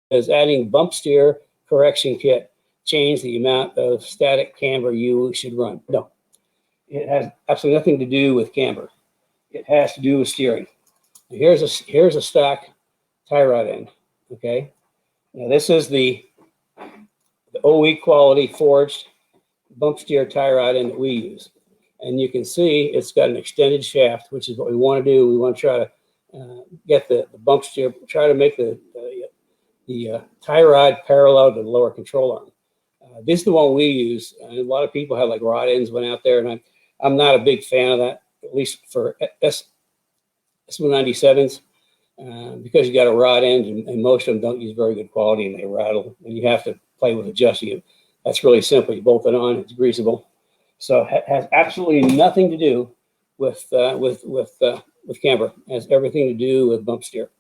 Does adding bump steer correction kit change the amount of static camber you should run? No, it has absolutely nothing to do with camber. It has to do with steering. Here's a stock tie rod end. Okay, now this is the OE quality forged bump steer tie rod end that we use, and you can see it's got an extended shaft, which is what we want to do. We want to try to get the bump steer, try to make the tie rod parallel to the lower control arm. This is the one we use, and a lot of people have like rod ends went out there, and I'm not a big fan of that, at least for S197s, because you got a rod end, and most of them don't use very good quality, and they rattle, and you have to play with adjusting it. That's really simple. You bolt it on; it's greasable. So it has absolutely nothing to do with camber. It has everything to do with bump steer.